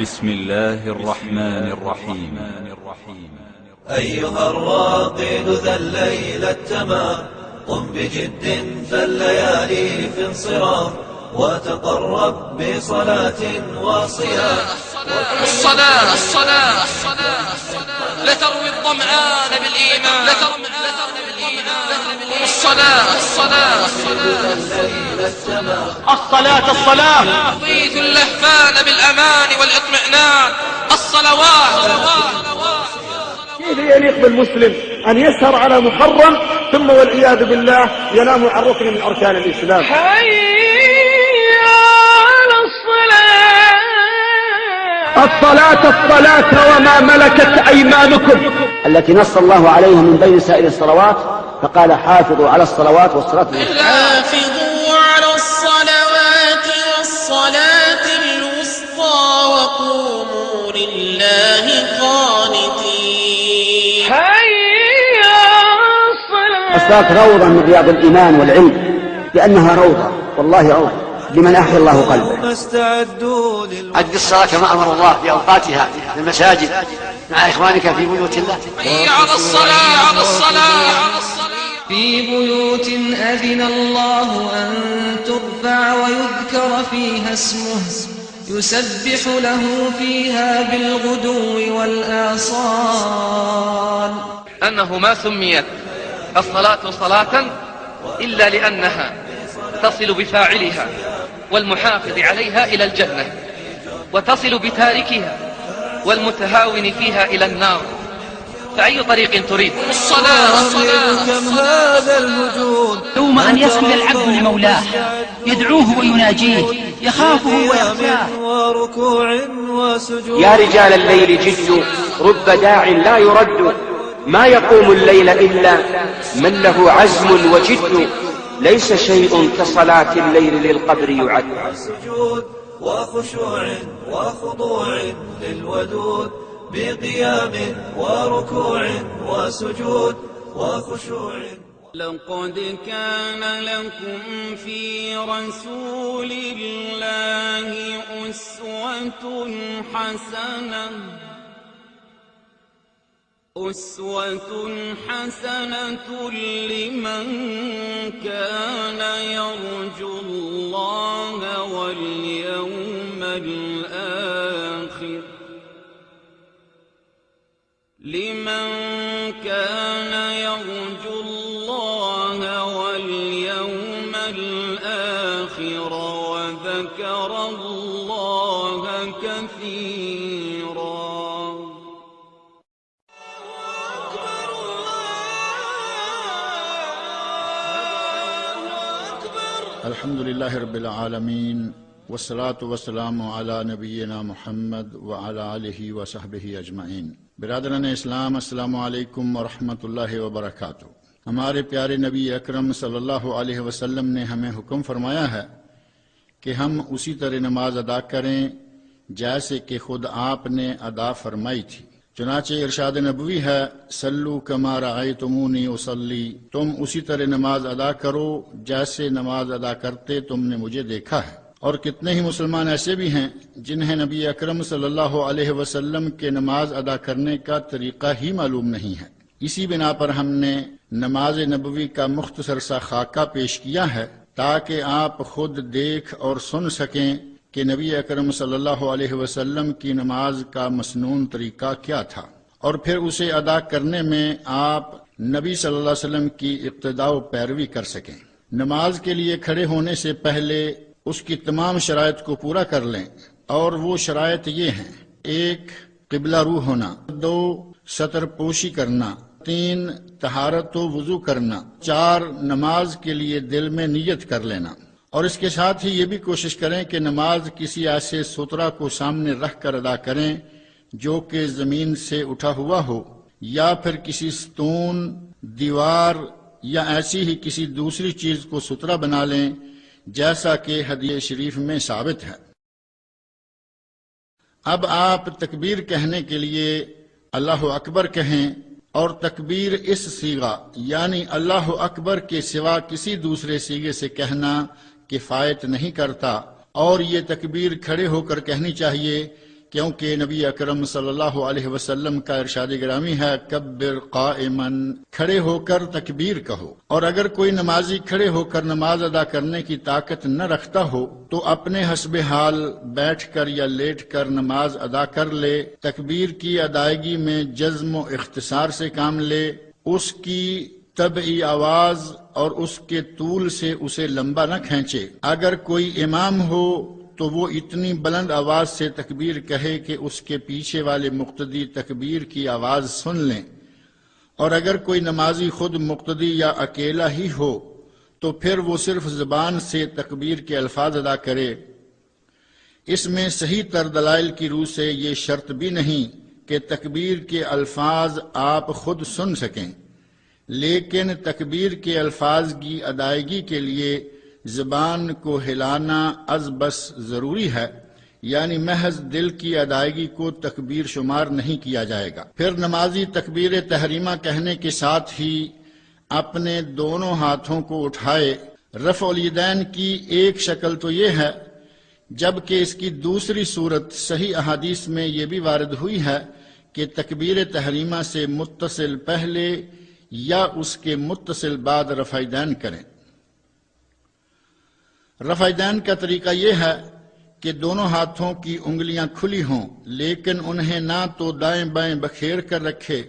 بسم الله الرحمن الرحيم. أيها الراقد ذا الليل التمام، قم بجد فالليالي في انصراف، وتقرب بصلاة وصيام. الصلاة لتروي الظمآن بالإيمان. الصلاة تغيث اللهفان بالأمان والإطمئنان. الصلوات. كيف يليق بالمسلم أن يسهر على محرم ثم والعياذ بالله ينام عن ركن من أركان الإسلام؟ الصلاة وما ملكت أيمانكم التي نص الله عليها من بين سائر الصلوات، فقال حافظوا على الصلوات والصلاة حافظوا على الصلوات والصلاة الوسطى وقوموا لله قانتين. الصلاة روضة من رياض الإيمان والعلم، لأنها روضة، والله روضة لمن أحيا الله قلبه. أدي الصلاة كما أمر الله في أوقاتها في المساجد مع إخوانك في بيوت الله. على الصلاة في بيوت أذن الله أن ترفع ويذكر فيها اسمه يسبح له فيها بالغدو والآصال. أنه ما سميت الصلاة صلاة إلا لأنها تصل بفاعلها والمحافظ عليها إلى الجنة، وتصل بتاركها والمتهاون فيها إلى النار، فأي طريق تريد؟ الصلاة. ثم أن يسجد العبد لمولاه، يدعوه ويناجيه، يخافه ويخشاه. يا رجال الليل جد، رب داع لا يرد، ما يقوم الليل إلا من له عزم وجد، ليس شيء كصلاة الليل للقبر يعد. وخشوع وخضوع للودود، بقيام وركوع وسجود وخشوع. لقد كان لكم في رسول الله أسوة حسنة لمن كان يرجو الله واليوم الآخر وذكر الله كثيرا. الحمد لله رب العالمين، والصلاة والسلام على نبینا محمد وعلى آلہ وصحبہ اجمعین۔ برادران اسلام، السلام علیکم ورحمۃ اللہ وبرکاتہ۔ ہمارے پیارے نبی اکرم صلی اللہ علیہ وسلم نے ہمیں حکم فرمایا ہے کہ ہم اسی طرح نماز ادا کریں جیسے کہ خود آپ نے ادا فرمائی تھی۔ چنانچہ ارشاد نبوی ہے، صلو کما رأیتمونی اصلی، تم اسی طرح نماز ادا کرو جیسے نماز ادا کرتے تم نے مجھے دیکھا ہے۔ اور کتنے ہی مسلمان ایسے بھی ہیں جنہیں نبی اکرم صلی اللہ علیہ وسلم کے نماز ادا کرنے کا طریقہ ہی معلوم نہیں ہے۔ اسی بنا پر ہم نے نماز نبوی کا مختصر سا خاکہ پیش کیا ہے تاکہ آپ خود دیکھ اور سن سکیں کہ نبی اکرم صلی اللہ علیہ وسلم کی نماز کا مسنون طریقہ کیا تھا، اور پھر اسے ادا کرنے میں آپ نبی صلی اللہ علیہ وسلم کی اقتداء و پیروی کر سکیں۔ نماز کے لیے کھڑے ہونے سے پہلے اس کی تمام شرائط کو پورا کر لیں، اور وہ شرائط یہ ہیں: 1 قبلہ رو ہونا، 2 ستر پوشی کرنا، 3 طہارت و وضو کرنا، 4 نماز کے لیے دل میں نیت کر لینا، اور اس کے ساتھ ہی یہ بھی کوشش کریں کہ نماز کسی ایسے سترہ کو سامنے رکھ کر ادا کریں جو کہ زمین سے اٹھا ہوا ہو، یا پھر کسی ستون، دیوار یا ایسی ہی کسی دوسری چیز کو سترہ بنا لیں جیسا کہ حدیث شریف میں ثابت ہے۔ اب آپ تکبیر کہنے کے لیے اللہ اکبر کہیں، اور تکبیر اس صیغہ یعنی اللہ اکبر کے سوا کسی دوسرے صیغے سے کہنا کفایت نہیں کرتا، اور یہ تکبیر کھڑے ہو کر کہنی چاہیے کیونکہ نبی اکرم صلی اللہ علیہ وسلم کا ارشاد گرامی ہے کبر قائما، کھڑے ہو کر تکبیر کہو، اور اگر کوئی نمازی کھڑے ہو کر نماز ادا کرنے کی طاقت نہ رکھتا ہو تو اپنے حسب حال بیٹھ کر یا لیٹ کر نماز ادا کر لے، تکبیر کی ادائیگی میں جزم و اختصار سے کام لے، اس کی طبعی آواز اور اس کے طول سے اسے لمبا نہ کھینچے، اگر کوئی امام ہو تو وہ اتنی بلند آواز سے تکبیر کہے کہ اس کے پیچھے والے مقتدی تکبیر کی آواز سن لیں، اور اگر کوئی نمازی خود مقتدی یا اکیلا ہی ہو تو پھر وہ صرف زبان سے تکبیر کے الفاظ ادا کرے۔ اس میں صحیح تر دلائل کی روح سے یہ شرط بھی نہیں کہ تکبیر کے الفاظ آپ خود سن سکیں، لیکن تکبیر کے الفاظ کی ادائیگی کے لیے زبان کو ہلانا از بس ضروری ہے، یعنی محض دل کی ادائیگی کو تکبیر شمار نہیں کیا جائے گا۔ پھر نمازی تکبیر تحریمہ کہنے کے ساتھ ہی اپنے دونوں ہاتھوں کو اٹھائے۔ رفع الیدین کی ایک شکل تو یہ ہے، جبکہ اس کی دوسری صورت صحیح احادیث میں یہ بھی وارد ہوئی ہے کہ تکبیر تحریمہ سے متصل پہلے یا اس کے متصل بعد رفع الیدین کریں۔ رفع الیدین کا طریقہ یہ ہے کہ دونوں ہاتھوں کی انگلیاں کھلی ہوں، لیکن انہیں نہ تو دائیں بائیں بکھیر کر رکھے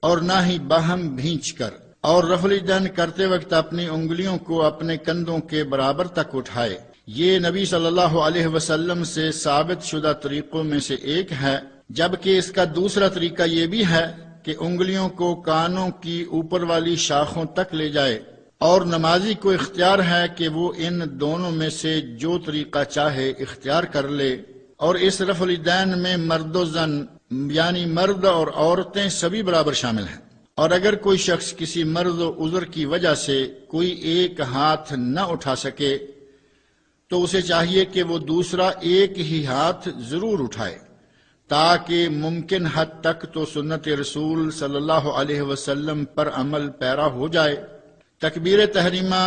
اور نہ ہی باہم بھینچ کر، اور رفع الیدین کرتے وقت اپنی انگلیوں کو اپنے کندھوں کے برابر تک اٹھائے۔ یہ نبی صلی اللہ علیہ وسلم سے ثابت شدہ طریقوں میں سے ایک ہے، جبکہ اس کا دوسرا طریقہ یہ بھی ہے کہ انگلیوں کو کانوں کی اوپر والی شاخوں تک لے جائے، اور نمازی کو اختیار ہے کہ وہ ان دونوں میں سے جو طریقہ چاہے اختیار کر لے۔ اور اس رفع الیدین میں مرد و زن یعنی مرد اور عورتیں سبھی برابر شامل ہیں، اور اگر کوئی شخص کسی مرض و عذر کی وجہ سے کوئی ایک ہاتھ نہ اٹھا سکے تو اسے چاہیے کہ وہ دوسرا ایک ہی ہاتھ ضرور اٹھائے، تاکہ ممکن حد تک تو سنت رسول صلی اللہ علیہ وسلم پر عمل پیرا ہو جائے۔ تکبیر تحریمہ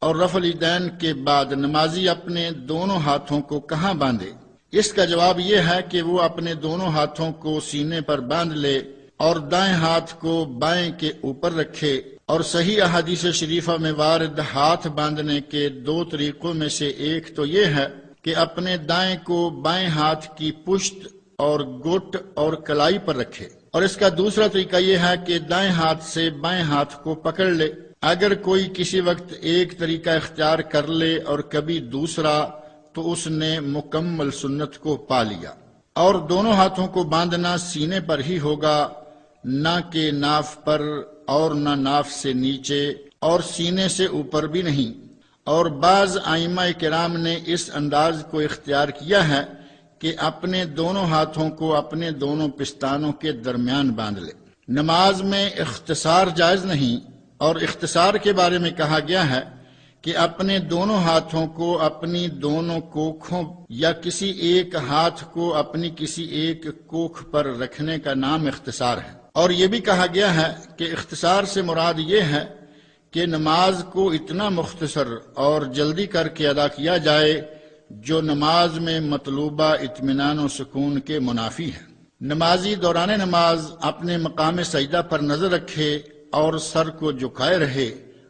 اور رفع الیدین کے بعد نمازی اپنے دونوں ہاتھوں کو کہاں باندھے؟ اس کا جواب یہ ہے کہ وہ اپنے دونوں ہاتھوں کو سینے پر باندھ لے اور دائیں ہاتھ کو بائیں کے اوپر رکھے، اور صحیح احادیث شریفہ میں وارد ہاتھ باندھنے کے دو طریقوں میں سے ایک تو یہ ہے کہ اپنے دائیں کو بائیں ہاتھ کی پشت اور گٹ اور کلائی پر رکھے، اور اس کا دوسرا طریقہ یہ ہے کہ دائیں ہاتھ سے بائیں ہاتھ کو پکڑ لے۔ اگر کوئی کسی وقت ایک طریقہ اختیار کر لے اور کبھی دوسرا تو اس نے مکمل سنت کو پا لیا۔ اور دونوں ہاتھوں کو باندھنا سینے پر ہی ہوگا، نہ کہ ناف پر، اور نہ ناف سے نیچے اور سینے سے اوپر بھی نہیں۔ اور بعض ائمہ کرام نے اس انداز کو اختیار کیا ہے کہ اپنے دونوں ہاتھوں کو اپنے دونوں پستانوں کے درمیان باندھ لے۔ نماز میں اختصار جائز نہیں، اور اختصار کے بارے میں کہا گیا ہے کہ اپنے دونوں ہاتھوں کو اپنی دونوں کوکھوں یا کسی ایک ہاتھ کو اپنی کسی ایک کوکھ پر رکھنے کا نام اختصار ہے۔ اور یہ بھی کہا گیا ہے کہ اختصار سے مراد یہ ہے کہ نماز کو اتنا مختصر اور جلدی کر کے ادا کیا جائے جو نماز میں مطلوبہ اطمینان و سکون کے منافی ہے۔ نمازی دوران نماز اپنے مقام سجدہ پر نظر رکھے اور سر کو جھکائے رہے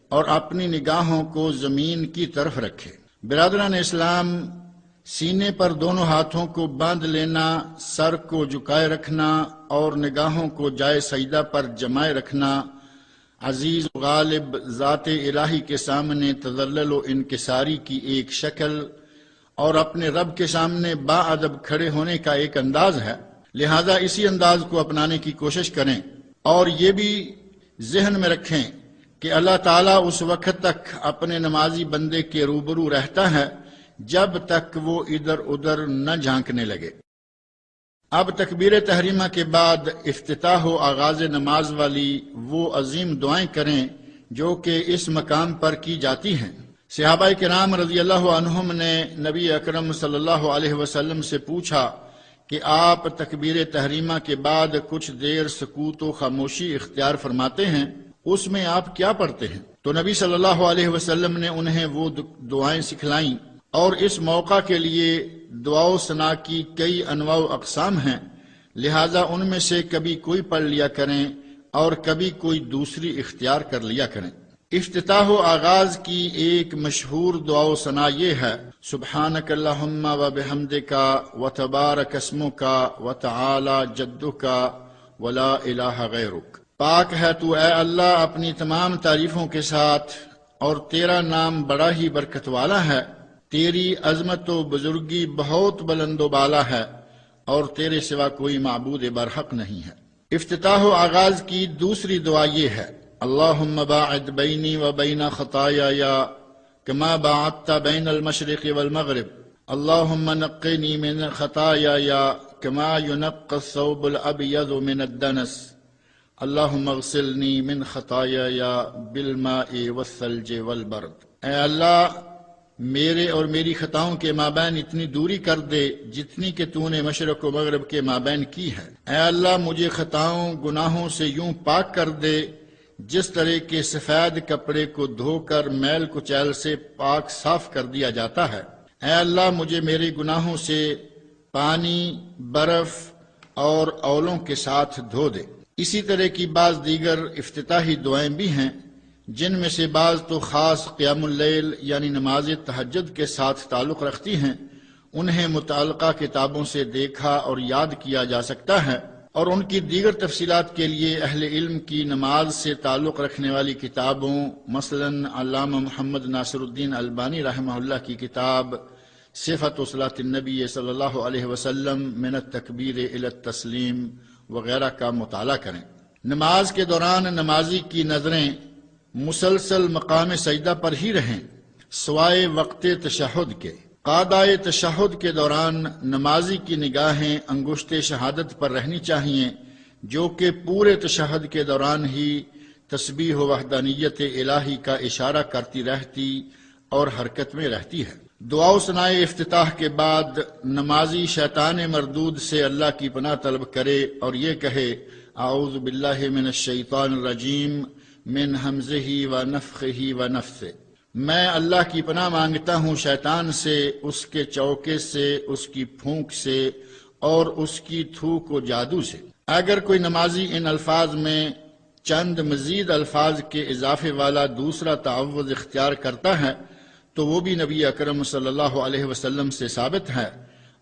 اور اپنی نگاہوں کو زمین کی طرف رکھے۔ برادران اسلام، سینے پر دونوں ہاتھوں کو باندھ لینا، سر کو جھکائے رکھنا اور نگاہوں کو جائے سجدہ پر جمائے رکھنا عزیز و غالب ذات الہی کے سامنے تذلل و انکساری کی ایک شکل اور اپنے رب کے سامنے با ادب کھڑے ہونے کا ایک انداز ہے۔ لہذا اسی انداز کو اپنانے کی کوشش کریں، اور یہ بھی ذہن میں رکھیں کہ اللہ تعالیٰ اس وقت تک اپنے نمازی بندے کے روبرو رہتا ہے جب تک وہ ادھر ادھر نہ جھانکنے لگے۔ اب تکبیر تحریمہ کے بعد افتتاح و آغاز نماز والی وہ عظیم دعائیں کریں جو کہ اس مقام پر کی جاتی ہیں۔ صحابہ کرام رضی اللہ عنہم نے نبی اکرم صلی اللہ علیہ وسلم سے پوچھا کہ آپ تکبیر تحریمہ کے بعد کچھ دیر سکوت و خاموشی اختیار فرماتے ہیں، اس میں آپ کیا پڑھتے ہیں؟ تو نبی صلی اللہ علیہ وسلم نے انہیں وہ دعائیں سکھلائیں اور اس موقع کے لیے دعا و ثنا کی کئی انواع و اقسام ہیں، لہذا ان میں سے کبھی کوئی پڑھ لیا کریں اور کبھی کوئی دوسری اختیار کر لیا کریں۔ افتتاح و آغاز کی ایک مشہور دعا و ثنا یہ ہے: سبحانک اللہم و بحمدک و تبارک اسمک و تعالی جدک ولا الہ غیرک۔ پاک ہے تو اے اللہ اپنی تمام تعریفوں کے ساتھ، اور تیرا نام بڑا ہی برکت والا ہے، تیری عظمت و بزرگی بہت بلند و بالا ہے، اور تیرے سوا کوئی معبود برحق نہیں ہے۔ افتتاح و آغاز کی دوسری دعا یہ ہے: اللہم باعد بینی و بین خطایای کما باعدت بین المشرق والمغرب، اللہم نقنی من خطایای کما ینقی الثوب الابیض من الدنس، اللہم اغسلنی من خطایای بالماء والثلج والبرد۔ اے اللہ میرے اور میری خطاؤں کے مابین اتنی دوری کر دے جتنی کہ تو نے مشرق و مغرب کے مابین کی ہے۔ اے اللہ مجھے خطاؤں گناہوں سے یوں پاک کر دے جس طرح کے سفید کپڑے کو دھو کر میل کچیل سے پاک صاف کر دیا جاتا ہے۔ اے اللہ مجھے میرے گناہوں سے پانی، برف اور اولوں کے ساتھ دھو دے۔ اسی طرح کی بعض دیگر افتتاحی دعائیں بھی ہیں، جن میں سے بعض تو خاص قیام اللیل یعنی نماز تہجد کے ساتھ تعلق رکھتی ہیں، انہیں متعلقہ کتابوں سے دیکھا اور یاد کیا جا سکتا ہے، اور ان کی دیگر تفصیلات کے لیے اہل علم کی نماز سے تعلق رکھنے والی کتابوں، مثلا علامہ محمد ناصر الدین البانی رحمہ اللہ کی کتاب صفت صلاۃ النبی صلی اللہ علیہ وسلم من التکبیر الی التسلیم وغیرہ کا مطالعہ کریں۔ نماز کے دوران نمازی کی نظریں مسلسل مقام سجدہ پر ہی رہیں سوائے وقت تشہد کے۔ قادۂ تشہد کے دوران نمازی کی نگاہیں انگشت شہادت پر رہنی چاہیے، جو کہ پورے تشہد کے دوران ہی تسبیح و وحدانیت الہی کا اشارہ کرتی رہتی اور حرکت میں رہتی ہے۔ دعا و ثنائے افتتاح کے بعد نمازی شیطان مردود سے اللہ کی پناہ طلب کرے اور یہ کہے: اعوذ باللہ من الشیطان الرجیم من حمزہ و نفخہ و نفثہ۔ میں اللہ کی پناہ مانگتا ہوں شیطان سے، اس کے چوکے سے، اس کی پھونک سے اور اس کی تھوک و جادو سے۔ اگر کوئی نمازی ان الفاظ میں چند مزید الفاظ کے اضافے والا دوسرا تعوذ اختیار کرتا ہے تو وہ بھی نبی اکرم صلی اللہ علیہ وسلم سے ثابت ہے،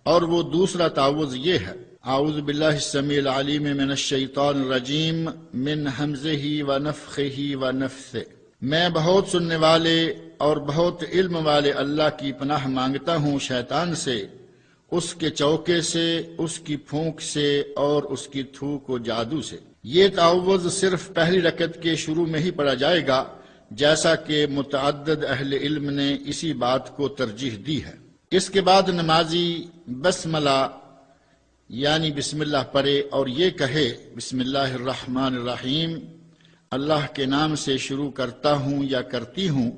اور وہ دوسرا تعوذ یہ ہے: اعوذ باللہ السمیع العلیم من الشیطان الرجیم من حمزہ و نفخہ و نفثہ۔ میں بہت سننے والے اور بہت علم والے اللہ کی پناہ مانگتا ہوں شیطان سے، اس کے چوکے سے، اس کی پھونک سے اور اس کی تھوک و جادو سے۔ یہ تعوذ صرف پہلی رکعت کے شروع میں ہی پڑھا جائے گا، جیسا کہ متعدد اہل علم نے اسی بات کو ترجیح دی ہے۔ اس کے بعد نمازی بسملہ یعنی بسم اللہ پڑھے اور یہ کہے: بسم اللہ الرحمن الرحیم، اللہ کے نام سے شروع کرتا ہوں یا کرتی ہوں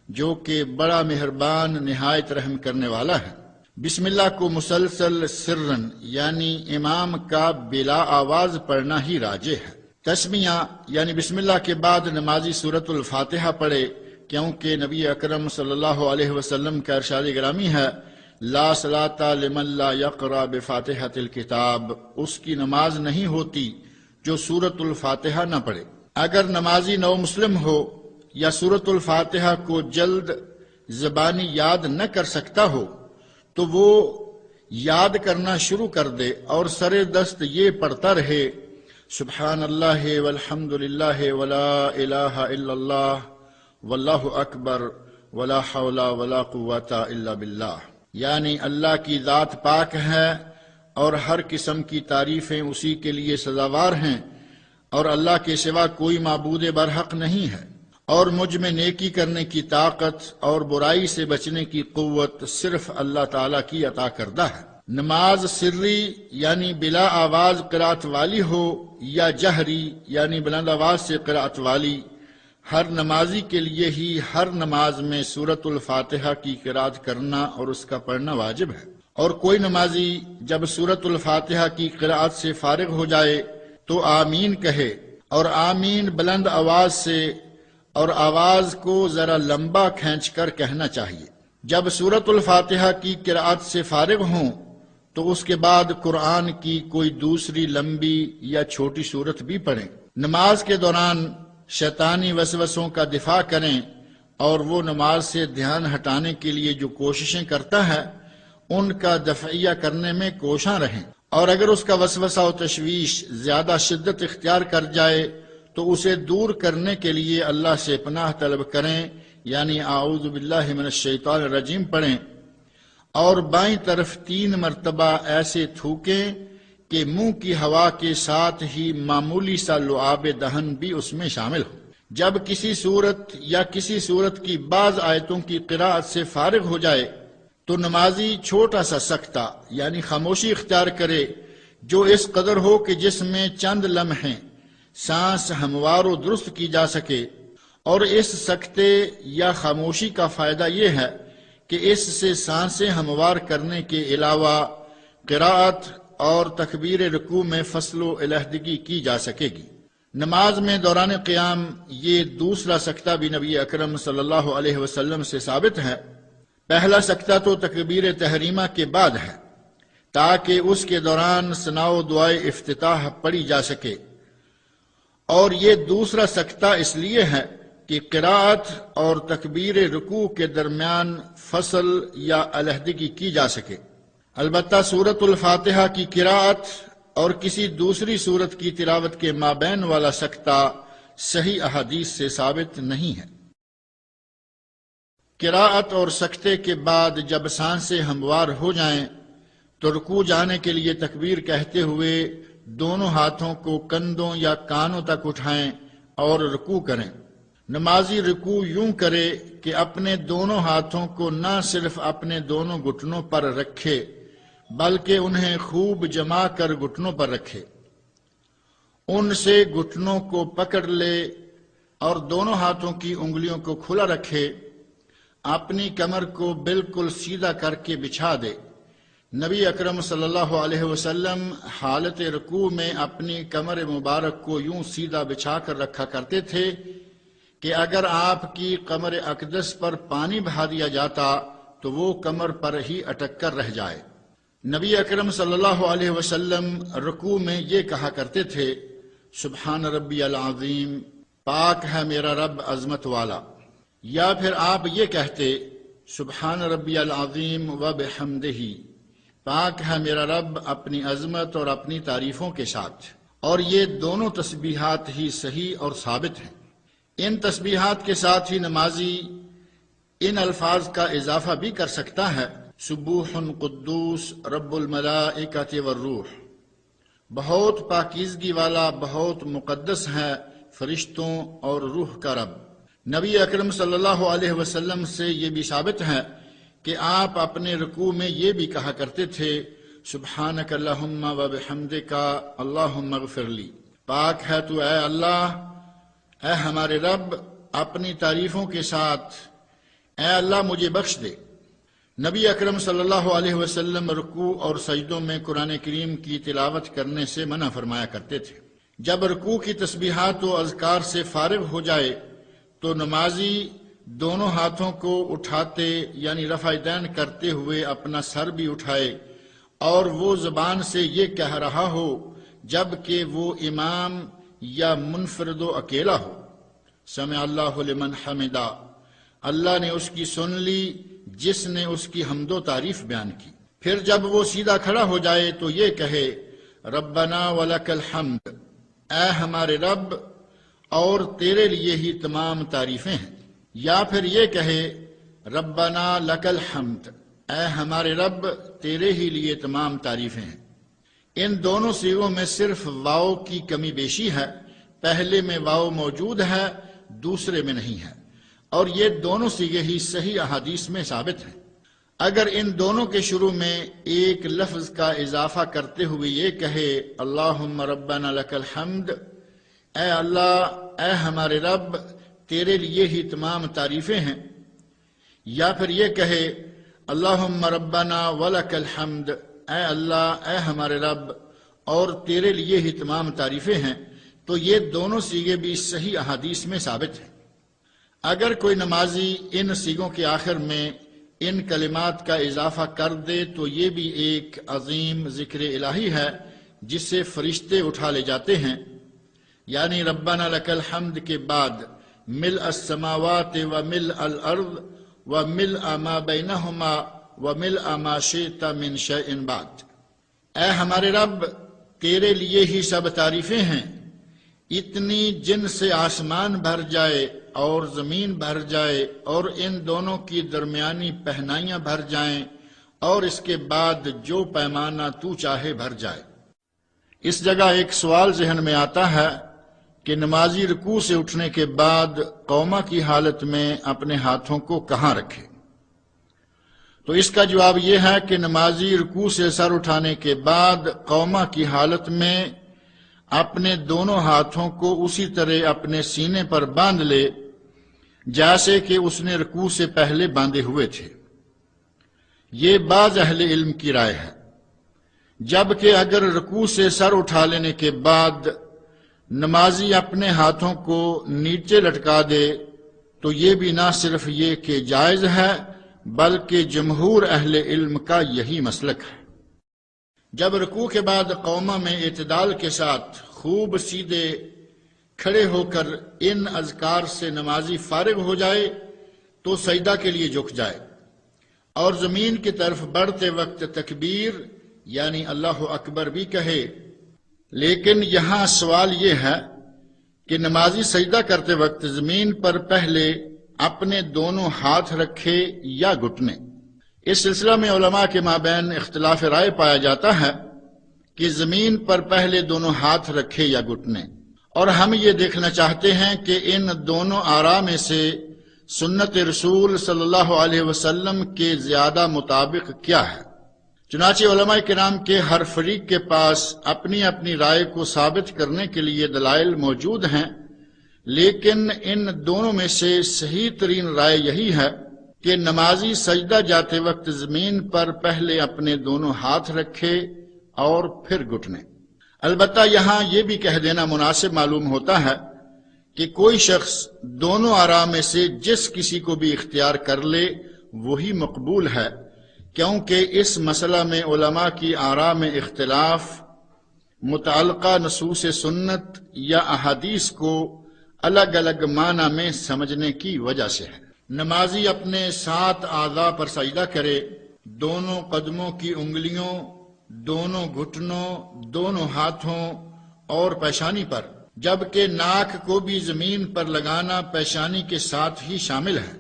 جو کہ بڑا مہربان نہایت رحم کرنے والا ہے۔ بسم اللہ کو مسلسل سرن یعنی امام کا بلا آواز پڑھنا ہی راجح ہے۔ تسمیہ یعنی بسم اللہ کے بعد نمازی سورۃ الفاتحہ پڑھے، کیونکہ نبی اکرم صلی اللہ علیہ وسلم کا ارشاد گرامی ہے: لا صلاۃ لمن لا یقرأ بفاتحۃ الکتاب، اس کی نماز نہیں ہوتی جو سورۃ الفاتحہ نہ پڑھے۔ اگر نمازی نو مسلم ہو یا سورۃ الفاتحہ کو جلد زبانی یاد نہ کر سکتا ہو تو وہ یاد کرنا شروع کر دے اور سر دست یہ پڑھتا رہے: سبحان اللہ والحمد للہ ولا الہ الا اللہ واللہ اکبر ولا حول ولا قوت الا باللہ، یعنی اللہ کی ذات پاک ہے اور ہر قسم کی تعریفیں اسی کے لیے سزاوار ہیں، اور اللہ کے سوا کوئی معبود برحق نہیں ہے، اور مجھ میں نیکی کرنے کی طاقت اور برائی سے بچنے کی قوت صرف اللہ تعالیٰ کی عطا کردہ ہے۔ نماز سری یعنی بلا آواز قرأت والی ہو یا جہری یعنی بلند آواز سے قرأت والی، ہر نمازی کے لیے ہی ہر نماز میں سورۃ الفاتحہ کی قرأت کرنا اور اس کا پڑھنا واجب ہے، اور کوئی نمازی جب سورۃ الفاتحہ کی قرأت سے فارغ ہو جائے تو آمین کہے، اور آمین بلند آواز سے اور آواز کو ذرا لمبا کھینچ کر کہنا چاہیے۔ جب سورۃ الفاتحہ کی قرأت سے فارغ ہوں تو اس کے بعد قرآن کی کوئی دوسری لمبی یا چھوٹی سورت بھی پڑھیں۔ نماز کے دوران شیطانی وسوسوں کا دفاع کریں اور وہ نماز سے دھیان ہٹانے کے لیے جو کوششیں کرتا ہے ان کا دفعیہ کرنے میں کوشاں رہیں، اور اگر اس کا وسوسہ و تشویش زیادہ شدت اختیار کر جائے تو اسے دور کرنے کے لیے اللہ سے پناہ طلب کریں، یعنی اعوذ باللہ من الشیطان الرجیم پڑھیں، اور بائیں طرف 3 مرتبہ ایسے تھوکیں کہ منہ کی ہوا کے ساتھ ہی معمولی سا لعاب دہن بھی اس میں شامل ہو۔ جب کسی صورت یا کسی صورت کی بعض آیتوں کی قراءت سے فارغ ہو جائے تو نمازی چھوٹا سا سکتہ یعنی خاموشی اختیار کرے جو اس قدر ہو کہ جس میں چند لمحے سانس ہموار و درست کی جا سکے، اور اس سکتے یا خاموشی کا فائدہ یہ ہے کہ اس سے سانسیں ہموار کرنے کے علاوہ قراءت اور تکبیر رکوع میں فصل و علیحدگی کی جا سکے گی۔ نماز میں دوران قیام یہ دوسرا سکتہ بھی نبی اکرم صلی اللہ علیہ وسلم سے ثابت ہے۔ پہلا سکتہ تو تکبیر تحریمہ کے بعد ہے تاکہ اس کے دوران ثنا و دعائے افتتاح پڑھی جا سکے، اور یہ دوسرا سکتہ اس لیے ہے کہ قراءت اور تکبیر رکوع کے درمیان فصل یا علیحدگی کی جا سکے۔ البتہ سورۃ الفاتحہ کی قراءت اور کسی دوسری سورت کی تلاوت کے مابین والا سکتہ صحیح احادیث سے ثابت نہیں ہے۔ قراءت اور سکتے کے بعد جب سانسیں ہموار ہو جائیں تو رکوع جانے کے لیے تکبیر کہتے ہوئے دونوں ہاتھوں کو کندھوں یا کانوں تک اٹھائیں اور رکوع کریں۔ نمازی رکوع یوں کرے کہ اپنے دونوں ہاتھوں کو نہ صرف اپنے دونوں گھٹنوں پر رکھے بلکہ انہیں خوب جما کر گھٹنوں پر رکھے، ان سے گھٹنوں کو پکڑ لے اور دونوں ہاتھوں کی انگلیوں کو کھلا رکھے، اپنی کمر کو بالکل سیدھا کر کے بچھا دے۔ نبی اکرم صلی اللہ علیہ وسلم حالت رکوع میں اپنی کمر مبارک کو یوں سیدھا بچھا کر رکھا کرتے تھے کہ اگر آپ کی کمر اقدس پر پانی بہا دیا جاتا تو وہ کمر پر ہی اٹک کر رہ جائے۔ نبی اکرم صلی اللہ علیہ وسلم رکوع میں یہ کہا کرتے تھے، سبحان ربی العظیم، پاک ہے میرا رب عظمت والا، یا پھر آپ یہ کہتے سبحان ربی العظیم و بحمدہ، پاک ہے میرا رب اپنی عظمت اور اپنی تعریفوں کے ساتھ۔ اور یہ دونوں تسبیحات ہی صحیح اور ثابت ہیں۔ ان تسبیحات کے ساتھ ہی نمازی ان الفاظ کا اضافہ بھی کر سکتا ہے، سبوح قدوس رب الملائکۃ والروح، بہت پاکیزگی والا، بہت مقدس ہے فرشتوں اور روح کا رب۔ نبی اکرم صلی اللہ علیہ وسلم سے یہ بھی ثابت ہے کہ آپ اپنے رکوع میں یہ بھی کہا کرتے تھے، سبحانک اللہم و بحمدک اللہم اغفر لی، پاک ہے تو اے اللہ، اے ہمارے رب اپنی تعریفوں کے ساتھ، اے اللہ مجھے بخش دے۔ نبی اکرم صلی اللہ علیہ وسلم رکوع اور سجدوں میں قرآن کریم کی تلاوت کرنے سے منع فرمایا کرتے تھے۔ جب رکوع کی تسبیحات و اذکار سے فارغ ہو جائے تو نمازی دونوں ہاتھوں کو اٹھاتے یعنی رفع دین کرتے ہوئے اپنا سر بھی اٹھائے اور وہ زبان سے یہ کہہ رہا ہو جبکہ وہ امام یا منفرد و اکیلا ہو، سمع اللہ لمن حمدہ، اللہ نے اس کی سن لی جس نے اس کی حمد و تعریف بیان کی۔ پھر جب وہ سیدھا کھڑا ہو جائے تو یہ کہے ربنا ولک الحمد، اے ہمارے رب اور تیرے لیے ہی تمام تعریفیں ہیں، یا پھر یہ کہے ربنا لک الحمد، اے ہمارے رب تیرے ہی لیے تمام تعریفیں ہیں۔ ان دونوں صیغوں میں صرف واو کی کمی بیشی ہے، پہلے میں واو موجود ہے دوسرے میں نہیں ہے، اور یہ دونوں صیغے ہی صحیح احادیث میں ثابت ہیں۔ اگر ان دونوں کے شروع میں ایک لفظ کا اضافہ کرتے ہوئے یہ کہے اللہم ربنا لک الحمد، اے اللہ اے ہمارے رب تیرے لیے ہی تمام تعریفیں ہیں، یا پھر یہ کہے اللہم ربنا ولک الحمد، اے اللہ اے ہمارے رب اور تیرے لیے ہی تمام تعریفیں ہیں، تو یہ دونوں صیغے بھی صحیح احادیث میں ثابت ہیں۔ اگر کوئی نمازی ان صیغوں کے آخر میں ان کلمات کا اضافہ کر دے تو یہ بھی ایک عظیم ذکر الہی ہے جس سے فرشتے اٹھا لے جاتے ہیں، یعنی ربنا لک الحمد کے بعد ملء السماوات وملء الارض وملء ما بینہما وملء ما شئت من شیء بعد۔ اے ہمارے رب، تیرے لیے ہی سب تعریفیں ہیں، اتنی جن سے آسمان بھر جائے اور زمین بھر جائے اور ان دونوں کی درمیانی پہنائیاں بھر جائیں، اور اس کے بعد جو پیمانہ تو چاہے بھر جائے۔ اس جگہ ایک سوال ذہن میں آتا ہے کہ نمازی رکوع سے اٹھنے کے بعد قوما کی حالت میں اپنے ہاتھوں کو کہاں رکھے؟ تو اس کا جواب یہ ہے کہ نمازی رکوع سے سر اٹھانے کے بعد قوما کی حالت میں اپنے دونوں ہاتھوں کو اسی طرح اپنے سینے پر باندھ لے جیسے کہ اس نے رکوع سے پہلے باندھے ہوئے تھے۔ یہ بعض اہل علم کی رائے ہے، جبکہ اگر رکوع سے سر اٹھا لینے کے بعد نمازی اپنے ہاتھوں کو نیچے لٹکا دے تو یہ بھی نہ صرف یہ کہ جائز ہے بلکہ جمہور اہل علم کا یہی مسلک ہے۔ جب رکوع کے بعد قوما میں اعتدال کے ساتھ خوب سیدھے کھڑے ہو کر ان اذکار سے نمازی فارغ ہو جائے تو سجدہ کے لیے جھک جائے اور زمین کی طرف بڑھتے وقت تکبیر یعنی اللہ اکبر بھی کہے۔ لیکن یہاں سوال یہ ہے کہ نمازی سجدہ کرتے وقت زمین پر پہلے اپنے دونوں ہاتھ رکھے یا گھٹنے؟ اس سلسلہ میں علماء کے مابین اختلاف رائے پایا جاتا ہے کہ زمین پر پہلے دونوں ہاتھ رکھے یا گھٹنے، اور ہم یہ دیکھنا چاہتے ہیں کہ ان دونوں آراء میں سے سنت رسول صلی اللہ علیہ وسلم کے زیادہ مطابق کیا ہے۔ چنانچہ علماء کرام کے ہر فریق کے پاس اپنی اپنی رائے کو ثابت کرنے کے لیے دلائل موجود ہیں، لیکن ان دونوں میں سے صحیح ترین رائے یہی ہے کہ نمازی سجدہ جاتے وقت زمین پر پہلے اپنے دونوں ہاتھ رکھے اور پھر گھٹنے۔ البتہ یہاں یہ بھی کہہ دینا مناسب معلوم ہوتا ہے کہ کوئی شخص دونوں آراء میں سے جس کسی کو بھی اختیار کر لے وہی مقبول ہے، کیونکہ اس مسئلہ میں علماء کی آراء میں اختلاف متعلقہ نصوص سنت یا احادیث کو الگ الگ معنی میں سمجھنے کی وجہ سے ہے۔ نمازی اپنے 7 اعضاء پر سجدہ کرے، دونوں قدموں کی انگلیوں، دونوں گھٹنوں، دونوں ہاتھوں اور پیشانی پر، جبکہ ناک کو بھی زمین پر لگانا پیشانی کے ساتھ ہی شامل ہے۔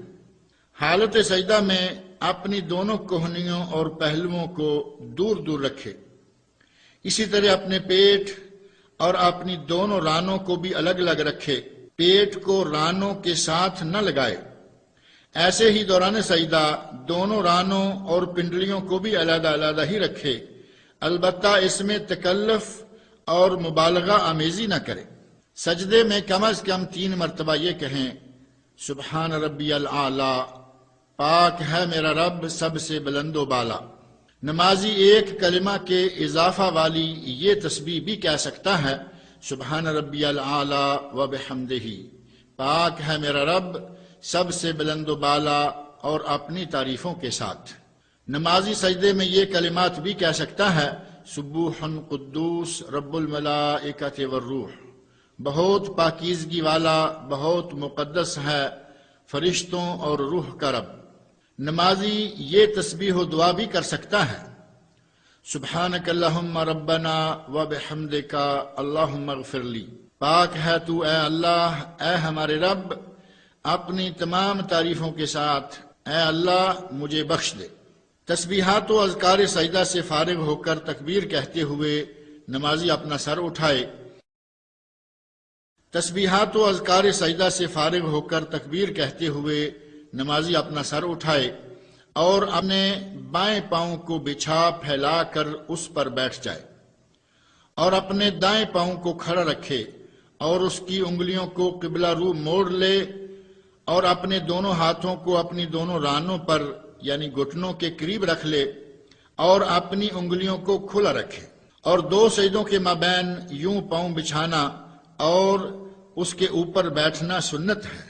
حالت سجدہ میں اپنی دونوں کوہنیوں اور پہلوؤں کو دور دور رکھے، اسی طرح اپنے پیٹ اور اپنی دونوں رانوں کو بھی الگ الگ رکھے، پیٹ کو رانوں کے ساتھ نہ لگائے۔ ایسے ہی دوران سجدہ دونوں رانوں اور پنڈلیوں کو بھی علیحدہ علیحدہ ہی رکھے، البتہ اس میں تکلف اور مبالغہ آمیزی نہ کرے۔ سجدے میں کم از کم 3 مرتبہ یہ کہیں سبحان ربی الاعلی، پاک ہے میرا رب سب سے بلند و بالا۔ نمازی ایک کلمہ کے اضافہ والی یہ تسبیح بھی کہہ سکتا ہے سبحان ربی الاعلی و بحمدہ، پاک ہے میرا رب سب سے بلند و بالا اور اپنی تعریفوں کے ساتھ۔ نمازی سجدے میں یہ کلمات بھی کہہ سکتا ہے سبوح قدوس رب الملائکۃ والروح، بہت پاکیزگی والا، بہت مقدس ہے فرشتوں اور روح کا رب۔ نمازی یہ تسبیح و دعا بھی کر سکتا ہے سبحانک اللہم ربنا و بحمدک اللہم اغفر لی، پاک ہے تو اے اللہ، اے ہمارے رب اپنی تمام تعریفوں کے ساتھ، اے اللہ مجھے بخش دے۔ تسبیحات و اذکار سجدہ سے فارغ ہو کر تکبیر کہتے ہوئے نمازی اپنا سر اٹھائے۔ تسبیحات و اذکار سجدہ سے فارغ ہو کر تکبیر کہتے ہوئے نمازی اپنا سر اٹھائے اور اپنے بائیں پاؤں کو بچھا پھیلا کر اس پر بیٹھ جائے اور اپنے دائیں پاؤں کو کھڑا رکھے اور اس کی انگلیوں کو قبلہ رو موڑ لے اور اپنے دونوں ہاتھوں کو اپنی دونوں رانوں پر یعنی گھٹنوں کے قریب رکھ لے اور اپنی انگلیوں کو کھلا رکھے، اور 2 سجدوں کے مابین یوں پاؤں بچھانا اور اس کے اوپر بیٹھنا سنت ہے۔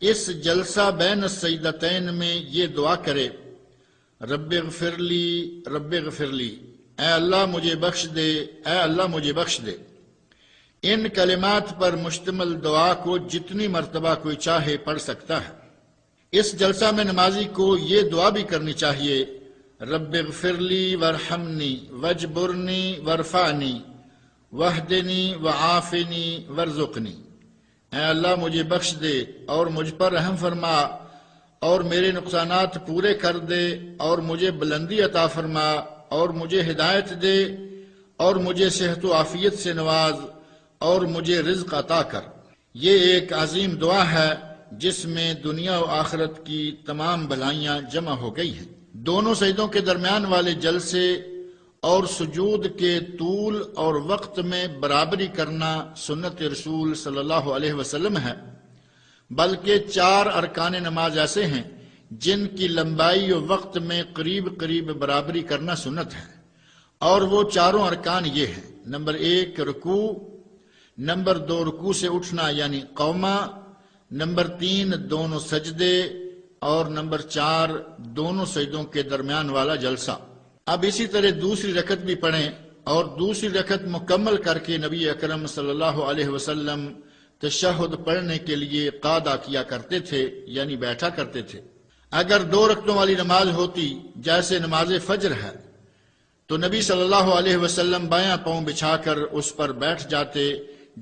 اس جلسہ بین السجدتین میں یہ دعا کرے، رب اغفر لی رب اغفر لی، اے اللہ مجھے بخش دے، اے اللہ مجھے بخش دے۔ ان کلمات پر مشتمل دعا کو جتنی مرتبہ کوئی چاہے پڑھ سکتا ہے۔ اس جلسہ میں نمازی کو یہ دعا بھی کرنی چاہیے، رب اغفر لی وارحمنی واجبرنی وارفعنی واہدنی وعافنی وارزقنی، اے اللہ مجھے بخش دے اور مجھ پر رحم فرما اور میرے نقصانات پورے کر دے اور مجھے بلندی عطا فرما اور مجھے ہدایت دے اور مجھے صحت و عافیت سے نواز اور مجھے رزق عطا کر۔ یہ ایک عظیم دعا ہے جس میں دنیا و آخرت کی تمام بھلائیاں جمع ہو گئی ہیں۔ دونوں سجدوں کے درمیان والے جلسے اور سجود کے طول اور وقت میں برابری کرنا سنت رسول صلی اللہ علیہ وسلم ہے، بلکہ 4 ارکان نماز ایسے ہیں جن کی لمبائی و وقت میں قریب قریب برابری کرنا سنت ہے، اور وہ 4 ارکان یہ ہیں: نمبر 1 رکوع، نمبر 2 رکوع سے اٹھنا یعنی قومہ، نمبر 3 دونوں سجدے، اور نمبر 4 دونوں سجدوں کے درمیان والا جلسہ۔ اب اسی طرح دوسری رکعت بھی پڑھیں، اور دوسری رکعت مکمل کر کے نبی اکرم صلی اللہ علیہ وسلم تشہد پڑھنے کے لیے قعدہ کیا کرتے تھے، یعنی بیٹھا کرتے تھے۔ اگر 2 رکعتوں والی نماز ہوتی جیسے نماز فجر ہے تو نبی صلی اللہ علیہ وسلم بایاں پاؤں بچھا کر اس پر بیٹھ جاتے،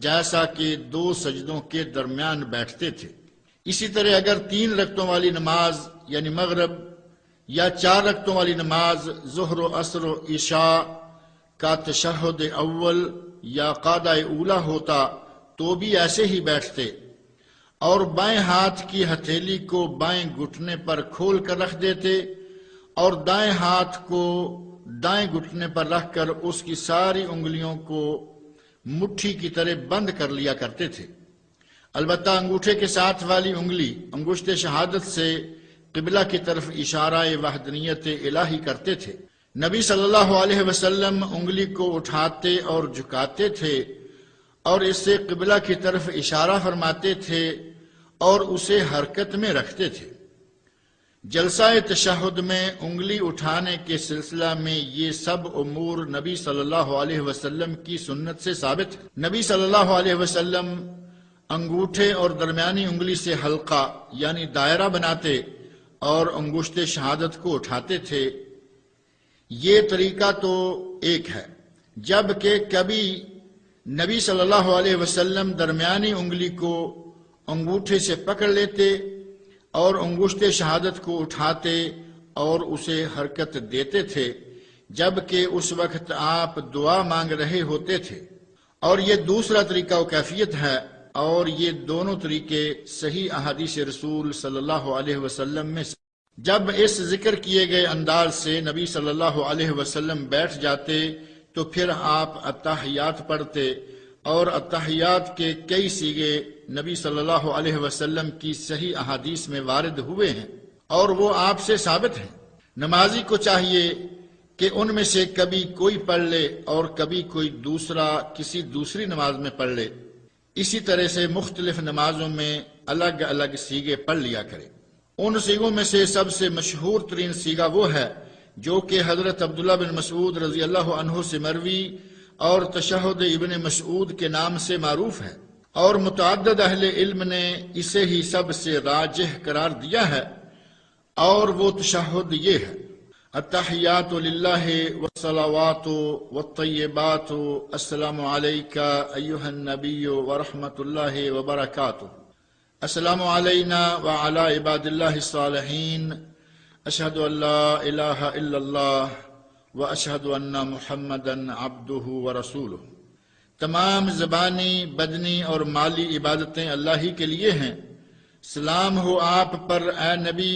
جیسا کہ 2 سجدوں کے درمیان بیٹھتے تھے۔ اسی طرح اگر 3 رکعتوں والی نماز یعنی مغرب یا 4 رکعتوں والی نماز ظہر و عصر و عشاء کا تشہد اول یا قعدہ اولا ہوتا تو بھی ایسے ہی بیٹھتے، اور بائیں ہاتھ کی ہتھیلی کو بائیں گھٹنے پر کھول کر رکھ دیتے اور دائیں ہاتھ کو دائیں گھٹنے پر رکھ کر اس کی ساری انگلیوں کو مٹھی کی طرح بند کر لیا کرتے تھے۔ البتہ انگوٹھے کے ساتھ والی انگلی انگشت شہادت سے قبلہ کی طرف اشارہ وحدانیت الہی کرتے تھے۔ نبی صلی اللہ علیہ وسلم انگلی کو اٹھاتے اور جھکاتے تھے اور اس سے قبلہ کی طرف اشارہ فرماتے تھے اور اسے حرکت میں رکھتے تھے۔ جلسہ تشہد میں انگلی اٹھانے کے سلسلہ میں یہ سب امور نبی صلی اللہ علیہ وسلم کی سنت سے ثابت ہے۔ نبی صلی اللہ علیہ وسلم انگوٹھے اور درمیانی انگلی سے حلقہ یعنی دائرہ بناتے اور انگشت شہادت کو اٹھاتے تھے۔ یہ طریقہ تو ایک ہے، جبکہ کبھی نبی صلی اللہ علیہ وسلم درمیانی انگلی کو انگوٹھے سے پکڑ لیتے اور انگشت شہادت کو اٹھاتے اور اسے حرکت دیتے تھے، جبکہ اس وقت آپ دعا مانگ رہے ہوتے تھے۔ اور یہ دوسرا طریقہ و کیفیت ہے، اور یہ دونوں طریقے صحیح احادیث رسول صلی اللہ علیہ وسلم میں جب اس ذکر کیے گئے انداز سے نبی صلی اللہ علیہ وسلم بیٹھ جاتے تو پھر آپ التحیات پڑھتے، اور التحیات کے کئی صیغے نبی صلی اللہ علیہ وسلم کی صحیح احادیث میں وارد ہوئے ہیں اور وہ آپ سے ثابت ہیں۔ نمازی کو چاہیے کہ ان میں سے کبھی کوئی پڑھ لے اور کبھی کوئی دوسرا کسی دوسری نماز میں پڑھ لے، اسی طرح سے مختلف نمازوں میں الگ الگ صیغے پڑھ لیا کرے۔ ان صیغوں میں سے سب سے مشہور ترین صیغہ وہ ہے جو کہ حضرت عبداللہ بن مسعود رضی اللہ عنہ سے مروی اور تشہد ابن مسعود کے نام سے معروف ہے، اور متعدد اہل علم نے اسے ہی سب سے راجح قرار دیا ہے، اور وہ تشہد یہ ہے: التحیات للہ والصلوات والطیبات السلام علیک ایہا النبی ورحمۃ اللہ وبرکاتہ، السلام علینا وعلی عباد اللہ الصالحین، اشہد ان لا الہ الا اللہ واشہد ان محمدا عبدہ ورسولہ۔ تمام زبانی، بدنی اور مالی عبادتیں اللہ ہی کے لیے ہیں۔ سلام ہو آپ پر اے نبی،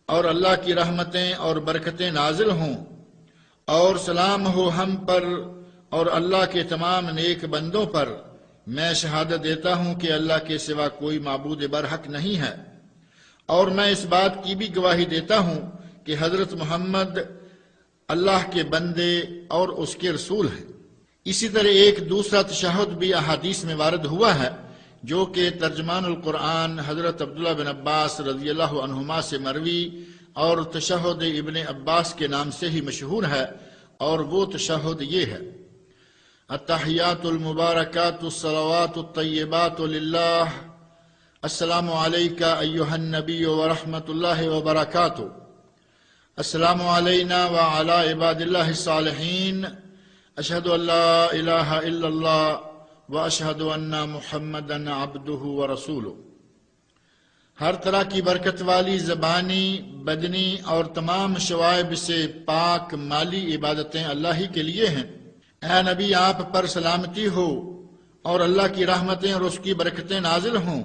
اور اللہ کی رحمتیں اور برکتیں نازل ہوں، اور سلام ہو ہم پر اور اللہ کے تمام نیک بندوں پر۔ میں شہادت دیتا ہوں کہ اللہ کے سوا کوئی معبود برحق نہیں ہے، اور میں اس بات کی بھی گواہی دیتا ہوں کہ حضرت محمد اللہ کے بندے اور اس کے رسول ہیں۔ اسی طرح ایک دوسرا تشہد بھی احادیث میں وارد ہوا ہے جو کہ ترجمان القرآن حضرت عبداللہ بن عباس رضی اللہ عنہما سے مروی اور تشہد ابن عباس کے نام سے ہی مشہور ہے، اور وہ تشہد یہ ہے: التحیات المبارکات الصلوات الطیبات للہ، السلام علیک ایہا النبی ورحمۃ اللہ وبرکاتہ، السلام علینا وعلی عباد اللہ الصالحین، اشہد ان لا الہ الا اللہ واشہد ان محمدا عبدہ ورسولہ۔ ہر طرح کی برکت والی زبانی، بدنی اور تمام شوائب سے پاک مالی عبادتیں اللہ ہی کے لیے ہیں۔ اے نبی، آپ پر سلامتی ہو اور اللہ کی رحمتیں اور اس کی برکتیں نازل ہوں۔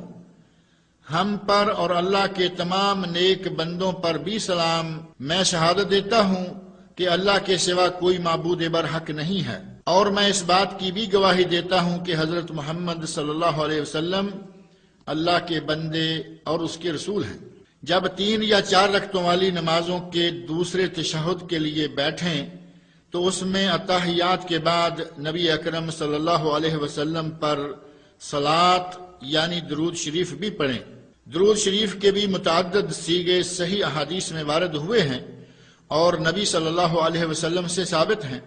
ہم پر اور اللہ کے تمام نیک بندوں پر بھی سلام۔ میں شہادت دیتا ہوں کہ اللہ کے سوا کوئی معبود برحق نہیں ہے، اور میں اس بات کی بھی گواہی دیتا ہوں کہ حضرت محمد صلی اللہ علیہ وسلم اللہ کے بندے اور اس کے رسول ہیں۔ جب 3 یا 4 رکعتوں والی نمازوں کے دوسرے تشہد کے لیے بیٹھیں تو اس میں اتحیات کے بعد نبی اکرم صلی اللہ علیہ وسلم پر صلاۃ یعنی درود شریف بھی پڑھیں۔ درود شریف کے بھی متعدد صیغے صحیح احادیث میں وارد ہوئے ہیں اور نبی صلی اللہ علیہ وسلم سے ثابت ہیں۔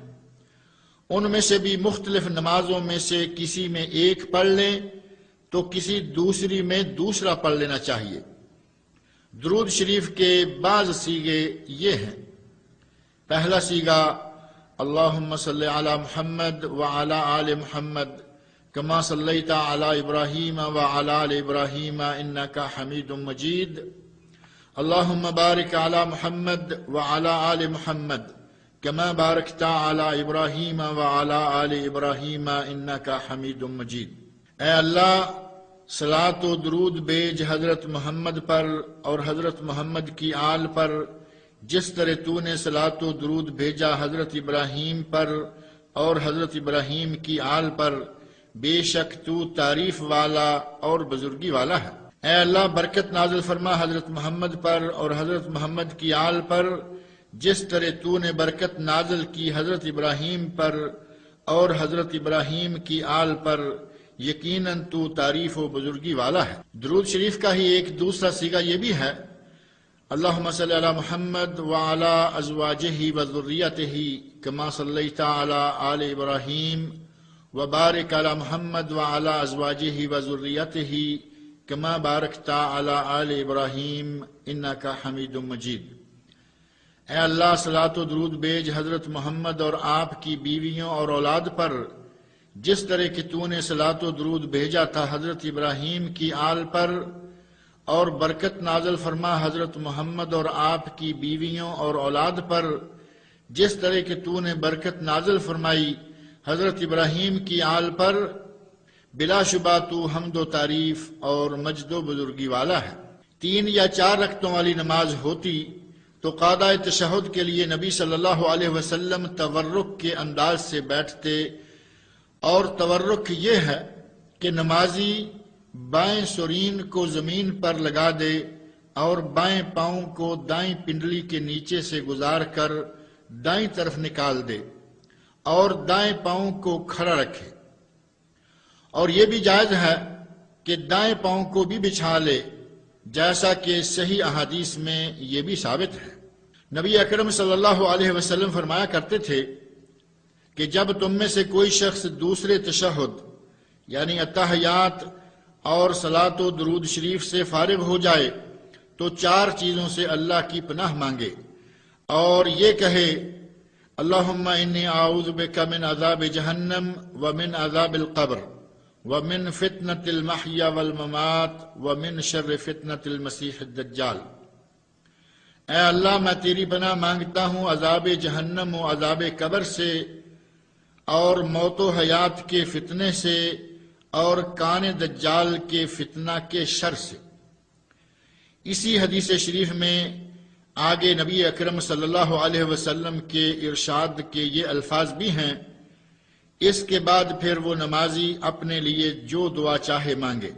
ان میں سے بھی مختلف نمازوں میں سے کسی میں ایک پڑھ لیں تو کسی دوسری میں دوسرا پڑھ لینا چاہیے۔ درود شریف کے بعض صیغے یہ ہیں: پہلا صیغہ اللہم صلی علی محمد وعلی آل محمد کما صلیت علی ابراہیم وعلی آل ابراہیم انک حمید مجید، اللہم بارک علی محمد وعلی آل محمد کما بارکت علی ابراہیم وعلی آل ابراہیم انک حمید مجید۔ اے اللہ، صلاۃ و درود بیج حضرت محمد پر اور حضرت محمد کی آل پر، جس طرح تو نے صلاۃ و درود بھیجا حضرت ابراہیم پر اور حضرت ابراہیم کی آل پر، بے شک تو تعریف والا اور بزرگی والا ہے۔ اے اللہ، برکت نازل فرما حضرت محمد پر اور حضرت محمد کی آل پر، جس طرح تو نے برکت نازل کی حضرت ابراہیم پر اور حضرت ابراہیم کی آل پر، یقیناً تو تعریف و بزرگی والا ہے۔ درود شریف کا ہی ایک دوسرا صیغہ یہ بھی ہے: اللہم صلی علی محمد وعلی ازواجہ وذریتہ کما صلیت علی آل ابراہیم وبارک علی محمد وعلی ازواجہ وذریتہ کما بارکت علی آل ابراہیم انک حمید مجید۔ اے اللہ، صلاۃ و درود بیج حضرت محمد اور آپ کی بیویوں اور اولاد پر، جس طرح کہ تو نے صلاۃ و درود بھیجا تھا حضرت ابراہیم کی آل پر، اور برکت نازل فرما حضرت محمد اور آپ کی بیویوں اور اولاد پر، جس طرح کہ تو نے برکت نازل فرمائی حضرت ابراہیم کی آل پر، بلا شبہ تو حمد و تعریف اور مجد و بزرگی والا ہے۔ 3 یا 4 رکعتوں والی نماز ہوتی تو قادہ تشہد کے لیے نبی صلی اللہ علیہ وسلم تورک کے انداز سے بیٹھتے، اور تورک یہ ہے کہ نمازی بائیں سرین کو زمین پر لگا دے اور بائیں پاؤں کو دائیں پنڈلی کے نیچے سے گزار کر دائیں طرف نکال دے اور دائیں پاؤں کو کھڑا رکھے، اور یہ بھی جائز ہے کہ دائیں پاؤں کو بھی بچھا لے، جیسا کہ صحیح احادیث میں یہ بھی ثابت ہے۔ نبی اکرم صلی اللہ علیہ وسلم فرمایا کرتے تھے کہ جب تم میں سے کوئی شخص دوسرے تشہد یعنی اتحیات اور صلاۃ و درود شریف سے فارغ ہو جائے تو 4 چیزوں سے اللہ کی پناہ مانگے اور یہ کہے: اللہم انی اعوذ بک من عذاب جہنم ومن عذاب القبر ومن فتنة المحیا والممات ومن شر فتنة المسیح الدجال۔ اے اللہ، میں تیری پناہ مانگتا ہوں عذاب جہنم و عذاب قبر سے اور موت و حیات کے فتنے سے اور کان دجال کے فتنہ کے شر سے۔ اسی حدیث شریف میں آگے نبی اکرم صلی اللہ علیہ وسلم کے ارشاد کے یہ الفاظ بھی ہیں: اس کے بعد پھر وہ نمازی اپنے لیے جو دعا چاہے مانگے۔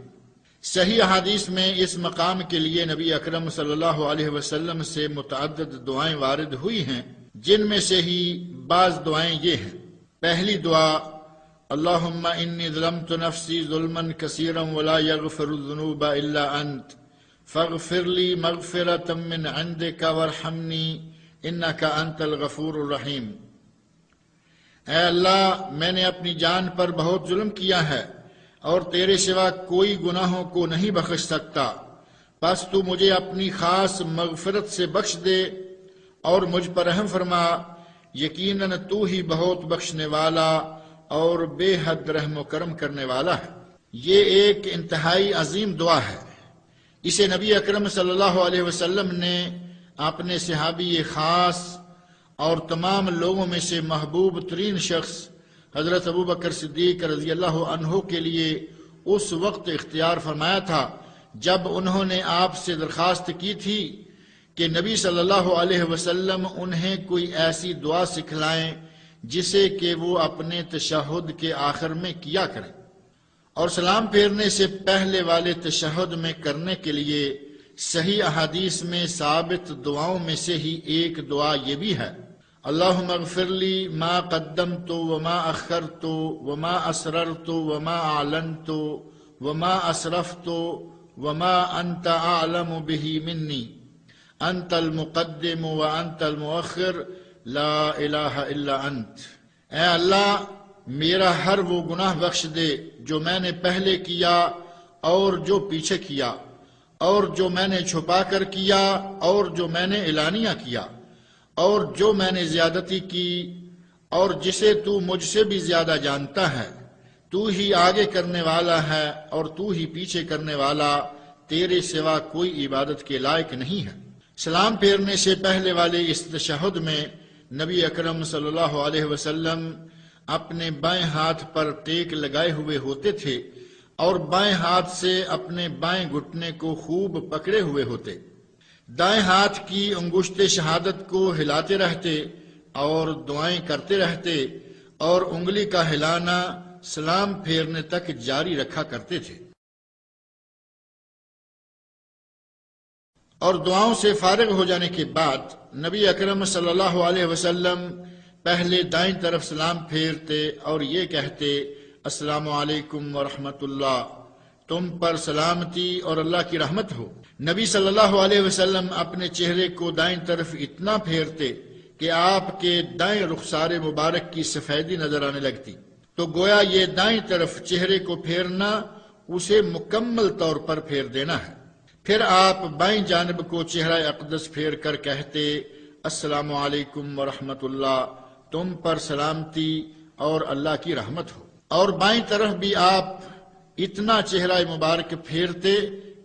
صحیح احادیث میں اس مقام کے لیے نبی اکرم صلی اللہ علیہ وسلم سے متعدد دعائیں وارد ہوئی ہیں، جن میں سے ہی بعض دعائیں یہ ہیں: پہلی دعا اللہم انی ظلمت نفسی ظلما کثیرا ولا یغفر الذنوب الا انت فاغفر لی مغفرۃ من عندک وارحمنی انک انت الغفور الرحیم۔ اے اللہ، میں نے اپنی جان پر بہت ظلم کیا ہے اور تیرے سوا کوئی گناہوں کو نہیں بخش سکتا، پس تو مجھے اپنی خاص مغفرت سے بخش دے اور مجھ پر رحم فرما، یقیناً تو ہی بہت بخشنے والا اور بے حد رحم و کرم کرنے والا ہے۔ یہ ایک انتہائی عظیم دعا ہے۔ اسے نبی اکرم صلی اللہ علیہ وسلم نے اپنے صحابی خاص اور تمام لوگوں میں سے محبوب ترین شخص حضرت ابوبکر صدیق رضی اللہ عنہ کے لیے اس وقت اختیار فرمایا تھا جب انہوں نے آپ سے درخواست کی تھی کہ نبی صلی اللہ علیہ وسلم انہیں کوئی ایسی دعا سکھلائیں جسے کہ وہ اپنے تشہد کے آخر میں کیا کریں، اور سلام پھیرنے سے پہلے والے تشہد میں کرنے کے لیے صحیح احادیث میں ثابت دعاؤں میں سے ہی ایک دعا یہ بھی ہے، اللہم اغفر لی ما قدمت وما اخرت وما اسررت وما اعلنت وما اسرفت وما انت اعلم به منی انت المقدم وانت المؤخر لا الہ الا انت۔ اے اللہ، میرا ہر وہ گناہ بخش دے جو میں نے پہلے کیا اور جو پیچھے کیا، اور جو میں نے چھپا کر کیا اور جو میں نے اعلانیہ کیا، اور جو میں نے زیادتی کی اور جسے تو مجھ سے بھی زیادہ جانتا ہے۔ تو ہی آگے کرنے والا ہے اور تو ہی پیچھے کرنے والا، تیرے سوا کوئی عبادت کے لائق نہیں ہے۔ سلام پھیرنے سے پہلے والے اس تشہد میں نبی اکرم صلی اللہ علیہ وسلم اپنے بائیں ہاتھ پر ٹیک لگائے ہوئے ہوتے تھے اور بائیں ہاتھ سے اپنے بائیں گھٹنے کو خوب پکڑے ہوئے ہوتے، دائیں ہاتھ کی انگشت شہادت کو ہلاتے رہتے اور دعائیں کرتے رہتے، اور انگلی کا ہلانا سلام پھیرنے تک جاری رکھا کرتے تھے، اور دعاؤں سے فارغ ہو جانے کے بعد نبی اکرم صلی اللہ علیہ وسلم پہلے دائیں طرف سلام پھیرتے اور یہ کہتے، السلام علیکم ورحمۃ اللہ، تم پر سلامتی اور اللہ کی رحمت ہو۔ نبی صلی اللہ علیہ وسلم اپنے چہرے کو دائیں طرف اتنا پھیرتے کہ آپ کے دائیں رخسار مبارک کی سفیدی نظر آنے لگتی، تو گویا یہ دائیں طرف چہرے کو پھیرنا اسے مکمل طور پر پھیر دینا ہے۔ پھر آپ بائیں جانب کو چہرہ اقدس پھیر کر کہتے، السلام علیکم ورحمۃ اللہ، تم پر سلامتی اور اللہ کی رحمت ہو، اور بائیں طرف بھی آپ اتنا چہرہ مبارک پھیرتے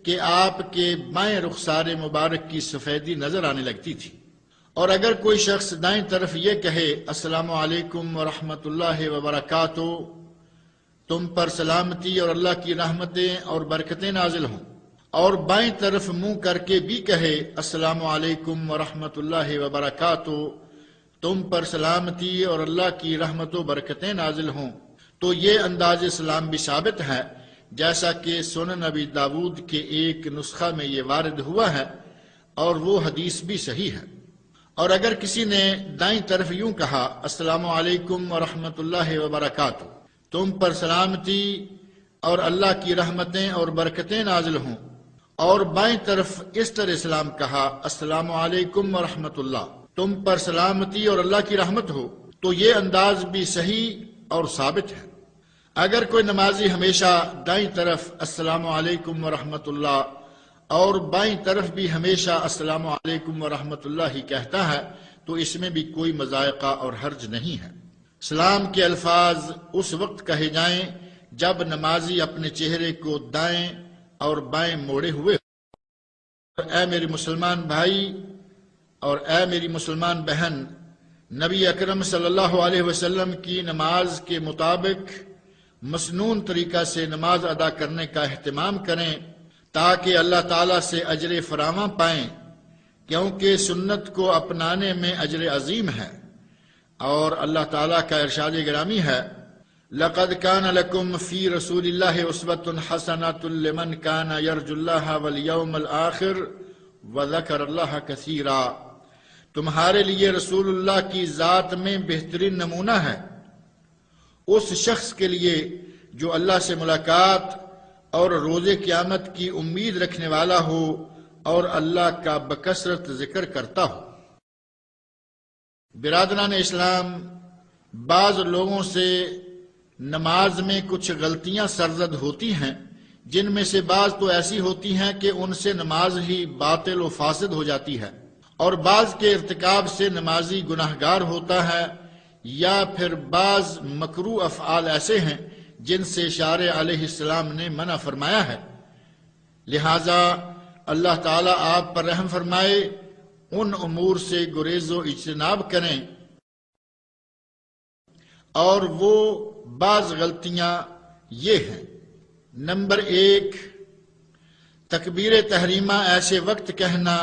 کہ آپ کے بائیں رخسار مبارک کی سفیدی نظر آنے لگتی تھی۔ اور اگر کوئی شخص دائیں طرف یہ کہے، السلام علیکم ورحمۃ اللہ وبرکاتہ، تم پر سلامتی اور اللہ کی رحمتیں اور برکتیں نازل ہوں، اور بائیں طرف منہ کر کے بھی کہے، السلام علیکم ورحمۃ اللہ وبرکاتہ، تم پر سلامتی اور اللہ کی رحمت و برکتیں نازل ہوں، تو یہ انداز سلام بھی ثابت ہے، جیسا کہ سنن ابی داود کے ایک نسخہ میں یہ وارد ہوا ہے، اور وہ حدیث بھی صحیح ہے۔ اور اگر کسی نے دائیں طرف یوں کہا، السلام علیکم ورحمۃ اللہ وبرکاتہ، تم پر سلامتی اور اللہ کی رحمتیں اور برکتیں نازل ہوں، اور بائیں طرف اس طرح سلام کہا، السلام علیکم ورحمۃ اللہ، تم پر سلامتی اور اللہ کی رحمت ہو، تو یہ انداز بھی صحیح اور ثابت ہے۔ اگر کوئی نمازی ہمیشہ دائیں طرف السلام علیکم ورحمۃ اللہ اور بائیں طرف بھی ہمیشہ السلام علیکم ورحمۃ اللہ ہی کہتا ہے، تو اس میں بھی کوئی مذائقہ اور حرج نہیں ہے۔ سلام کے الفاظ اس وقت کہے جائیں جب نمازی اپنے چہرے کو دائیں اور بائیں موڑے ہوئے ہو۔ اے میری مسلمان بھائی اور اے میری مسلمان بہن، نبی اکرم صلی اللہ علیہ وسلم کی نماز کے مطابق مسنون طریقہ سے نماز ادا کرنے کا اہتمام کریں تاکہ اللہ تعالیٰ سے اجر فراواں پائیں، کیونکہ سنت کو اپنانے میں اجر عظیم ہے، اور اللہ تعالیٰ کا ارشاد گرامی ہے، لَقَدْ كَانَ لَكُمْ فِي رَسُولِ اللَّهِ أُسْوَةٌ حَسَنَةٌ لِمَنْ كَانَ يَرْجُو اللَّهَ وَالْيَوْمَ الْآخِرَ وَذَكَرَ اللَّهَ كَثِيرًا۔ تمہارے لیے رسول اللہ کی ذات میں بہترین نمونہ ہے اس شخص کے لیے جو اللہ سے ملاقات اور روز قیامت کی امید رکھنے والا ہو اور اللہ کا بکثرت ذکر کرتا ہو۔ برادران اسلام، بعض لوگوں سے نماز میں کچھ غلطیاں سرزد ہوتی ہیں، جن میں سے بعض تو ایسی ہوتی ہیں کہ ان سے نماز ہی باطل و فاسد ہو جاتی ہے، اور بعض کے ارتکاب سے نمازی گناہگار ہوتا ہے، یا پھر بعض مکروہ افعال ایسے ہیں جن سے شارع علیہ السلام نے منع فرمایا ہے۔ لہذا اللہ تعالیٰ آپ پر رحم فرمائے، ان امور سے گریز و اجتناب کریں۔ اور وہ بعض غلطیاں یہ ہیں: نمبر 1، تکبیر تحریمہ ایسے وقت کہنا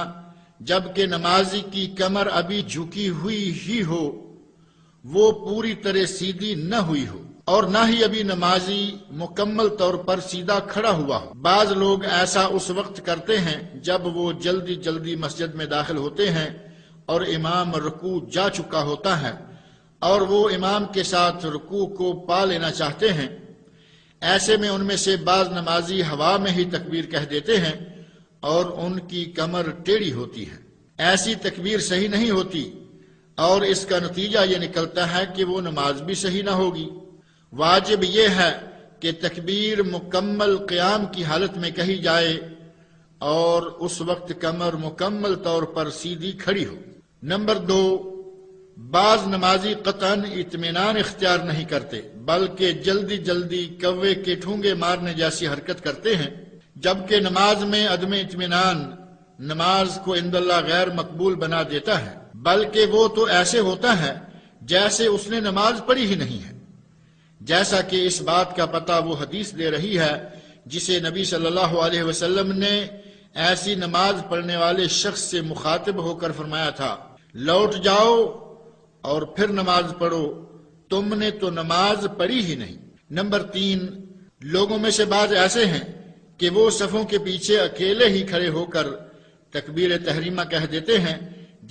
جبکہ نمازی کی کمر ابھی جھکی ہوئی ہی ہو، وہ پوری طرح سیدھی نہ ہوئی ہو، اور نہ ہی ابھی نمازی مکمل طور پر سیدھا کھڑا ہوا ہو۔ بعض لوگ ایسا اس وقت کرتے ہیں جب وہ جلدی جلدی مسجد میں داخل ہوتے ہیں اور امام رکوع جا چکا ہوتا ہے، اور وہ امام کے ساتھ رکوع کو پا لینا چاہتے ہیں۔ ایسے میں ان میں سے بعض نمازی ہوا میں ہی تکبیر کہہ دیتے ہیں اور ان کی کمر ٹیڑھی ہوتی ہے۔ ایسی تکبیر صحیح نہیں ہوتی، اور اس کا نتیجہ یہ نکلتا ہے کہ وہ نماز بھی صحیح نہ ہوگی۔ واجب یہ ہے کہ تکبیر مکمل قیام کی حالت میں کہی جائے اور اس وقت کمر مکمل طور پر سیدھی کھڑی ہو۔ نمبر 2، بعض نمازی قطعاً اطمینان اختیار نہیں کرتے، بلکہ جلدی جلدی کوے کے ٹھونگے مارنے جیسی حرکت کرتے ہیں، جبکہ نماز میں عدم اطمینان نماز کو عند اللہ غیر مقبول بنا دیتا ہے، بلکہ وہ تو ایسے ہوتا ہے جیسے اس نے نماز پڑھی ہی نہیں ہے، جیسا کہ اس بات کا پتہ وہ حدیث دے رہی ہے جسے نبی صلی اللہ علیہ وسلم نے ایسی نماز پڑھنے والے شخص سے مخاطب ہو کر فرمایا تھا: لوٹ جاؤ اور پھر نماز پڑھو، تم نے تو نماز پڑھی ہی نہیں۔ نمبر 3، لوگوں میں سے بعض ایسے ہیں کہ وہ صفوں کے پیچھے اکیلے ہی کھڑے ہو کر تکبیر تحریمہ کہہ دیتے ہیں،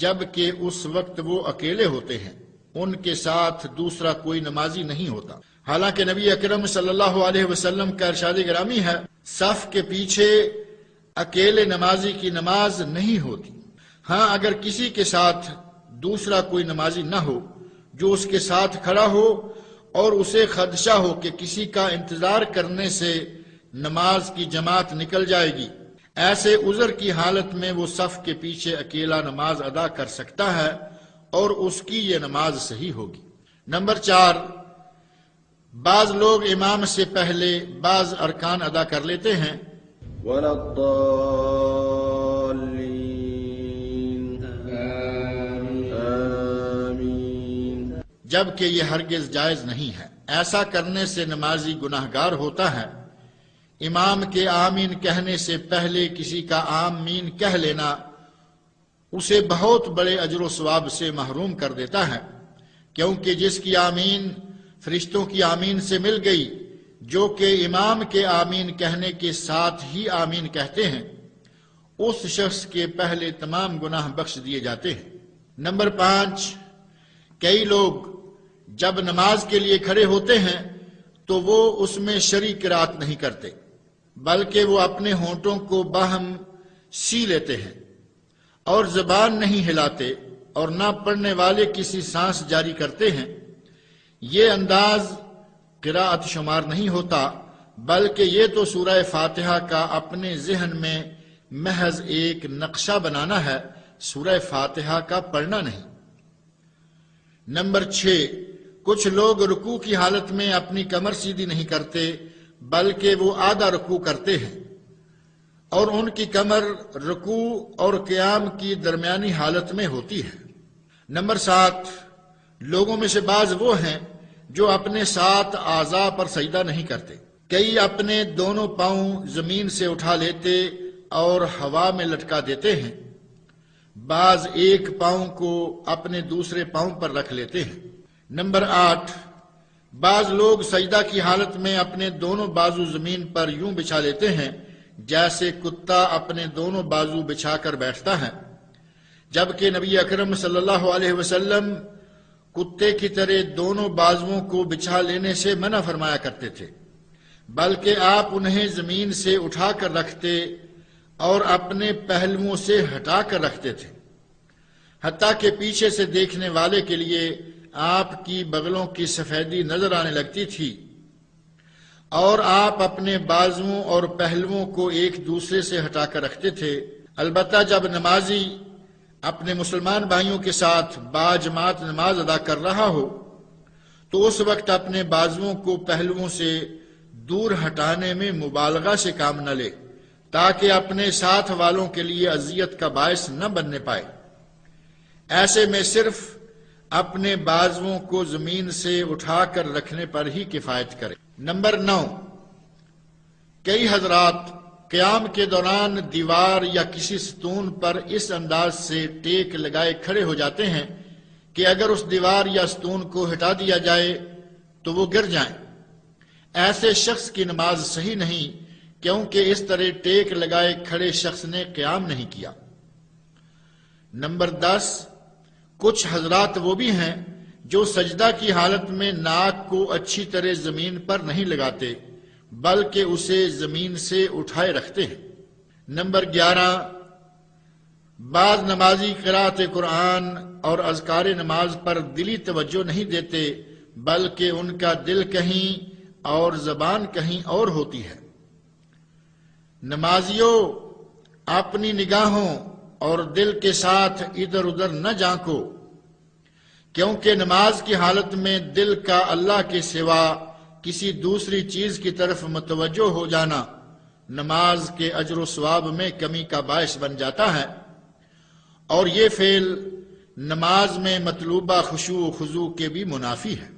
جبکہ اس وقت وہ اکیلے ہوتے ہیں، ان کے ساتھ دوسرا کوئی نمازی نہیں ہوتا۔ حالانکہ نبی اکرم صلی اللہ علیہ وسلم کا ارشاد گرامی ہے: صف کے پیچھے اکیلے نمازی کی نماز نہیں ہوتی۔ ہاں، اگر کسی کے ساتھ دوسرا کوئی نمازی نہ ہو جو اس کے ساتھ کھڑا ہو اور اسے خدشہ ہو کہ کسی کا انتظار کرنے سے نماز کی جماعت نکل جائے گی، ایسے عذر کی حالت میں وہ صف کے پیچھے اکیلا نماز ادا کر سکتا ہے اور اس کی یہ نماز صحیح ہوگی۔ نمبر 4، بعض لوگ امام سے پہلے بعض ارکان ادا کر لیتے ہیں، وَلَا الضَّالِّينَ آمین، جبکہ یہ ہرگز جائز نہیں ہے۔ ایسا کرنے سے نمازی گناہگار ہوتا ہے۔ امام کے آمین کہنے سے پہلے کسی کا آمین کہہ لینا اسے بہت بڑے اجر و ثواب سے محروم کر دیتا ہے، کیونکہ جس کی آمین فرشتوں کی آمین سے مل گئی، جو کہ امام کے آمین کہنے کے ساتھ ہی آمین کہتے ہیں، اس شخص کے پہلے تمام گناہ بخش دیے جاتے ہیں۔ نمبر 5، کئی لوگ جب نماز کے لیے کھڑے ہوتے ہیں تو وہ اس میں شرعی قرات نہیں کرتے، بلکہ وہ اپنے ہونٹوں کو باہم سی لیتے ہیں اور زبان نہیں ہلاتے اور نہ پڑھنے والے کسی سانس جاری کرتے ہیں۔ یہ انداز قراءت شمار نہیں ہوتا، بلکہ یہ تو سورہ فاتحہ کا اپنے ذہن میں محض ایک نقشہ بنانا ہے، سورہ فاتحہ کا پڑھنا نہیں۔ نمبر 6، کچھ لوگ رکوع کی حالت میں اپنی کمر سیدھی نہیں کرتے، بلکہ وہ آدھا رکوع کرتے ہیں اور ان کی کمر رکوع اور قیام کی درمیانی حالت میں ہوتی ہے۔ نمبر 7، لوگوں میں سے بعض وہ ہیں جو اپنے 7 اعضاء پر سجدہ نہیں کرتے۔ کئی اپنے دونوں پاؤں زمین سے اٹھا لیتے اور ہوا میں لٹکا دیتے ہیں، بعض ایک پاؤں کو اپنے دوسرے پاؤں پر رکھ لیتے ہیں۔ نمبر 8، بعض لوگ سجدہ کی حالت میں اپنے دونوں بازو زمین پر یوں بچھا لیتے ہیں جیسے کتا اپنے دونوں بازو بچھا کر بیٹھتا ہے، جبکہ نبی اکرم صلی اللہ علیہ وسلم کتے کی طرح دونوں بازوؤں کو بچھا لینے سے منع فرمایا کرتے تھے، بلکہ آپ انہیں زمین سے اٹھا کر رکھتے اور اپنے پہلوؤں سے ہٹا کر رکھتے تھے، حتیٰ کہ پیچھے سے دیکھنے والے کے لیے آپ کی بغلوں کی سفیدی نظر آنے لگتی تھی، اور آپ اپنے بازوؤں اور پہلوؤں کو ایک دوسرے سے ہٹا کر رکھتے تھے۔ البتہ جب نمازی اپنے مسلمان بھائیوں کے ساتھ باجماعت نماز ادا کر رہا ہو تو اس وقت اپنے بازوؤں کو پہلوؤں سے دور ہٹانے میں مبالغہ سے کام نہ لے، تاکہ اپنے ساتھ والوں کے لیے اذیت کا باعث نہ بننے پائے۔ ایسے میں صرف اپنے بازوؤں کو زمین سے اٹھا کر رکھنے پر ہی کفایت کرے۔ نمبر 9، کئی حضرات قیام کے دوران دیوار یا کسی ستون پر اس انداز سے ٹیک لگائے کھڑے ہو جاتے ہیں کہ اگر اس دیوار یا ستون کو ہٹا دیا جائے تو وہ گر جائیں۔ ایسے شخص کی نماز صحیح نہیں، کیونکہ اس طرح ٹیک لگائے کھڑے شخص نے قیام نہیں کیا۔ نمبر 10، کچھ حضرات وہ بھی ہیں جو سجدہ کی حالت میں ناک کو اچھی طرح زمین پر نہیں لگاتے بلکہ اسے زمین سے اٹھائے رکھتے ہیں۔ نمبر 11، بعض نمازی قرأت قرآن اور اذکار نماز پر دلی توجہ نہیں دیتے بلکہ ان کا دل کہیں اور زبان کہیں اور ہوتی ہے۔ نمازیوں، اپنی نگاہوں اور دل کے ساتھ ادھر ادھر نہ جھانکو، کیونکہ نماز کی حالت میں دل کا اللہ کے سوا کسی دوسری چیز کی طرف متوجہ ہو جانا نماز کے اجر و ثواب میں کمی کا باعث بن جاتا ہے، اور یہ فعل نماز میں مطلوبہ خشوع و خضوع کے بھی منافی ہے۔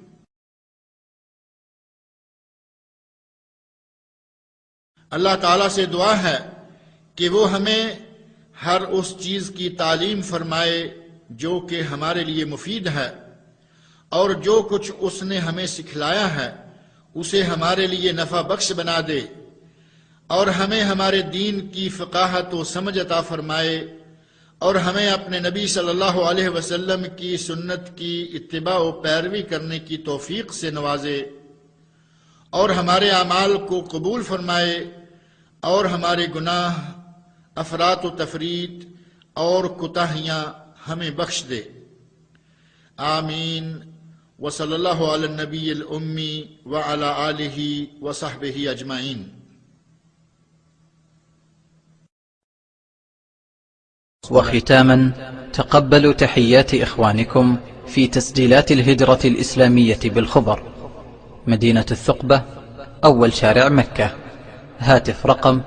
اللہ تعالیٰ سے دعا ہے کہ وہ ہمیں ہر اس چیز کی تعلیم فرمائے جو کہ ہمارے لیے مفید ہے، اور جو کچھ اس نے ہمیں سکھلایا ہے اسے ہمارے لیے نفع بخش بنا دے، اور ہمیں ہمارے دین کی فقاہت و سمجھ عطا فرمائے، اور ہمیں اپنے نبی صلی اللہ علیہ وسلم کی سنت کی اتباع و پیروی کرنے کی توفیق سے نوازے، اور ہمارے اعمال کو قبول فرمائے، اور ہمارے گناہ، افراط و تفریط اور کوتاہیاں ہمیں بخش دے۔ آمین۔ وصلی اللہ علی النبی الامی وعلی آلہ وصحبہ اجمعین۔ وختاما تقبلوا تحيات إخوانكم في تسجيلات الهجرة الإسلامية بالخبر، مدينة الثقبة، أول شارع مكة. هاتف رقم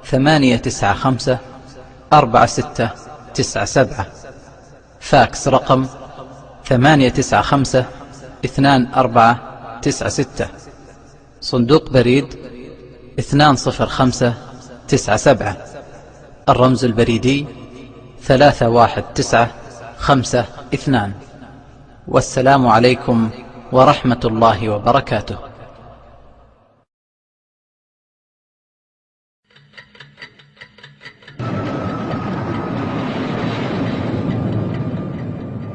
895 4697. فاكس رقم 895 2496. صندوق بريد 20597. الرمز البريدي 31952. والسلام عليكم ورحمة الله وبركاته.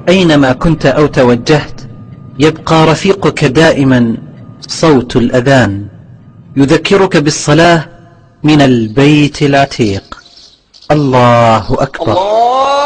أينما كنت أو توجهت يبقى رفيقك دائما صوت الأذان يذكرك بالصلاة من البيت العتيق. الله أكبر. الله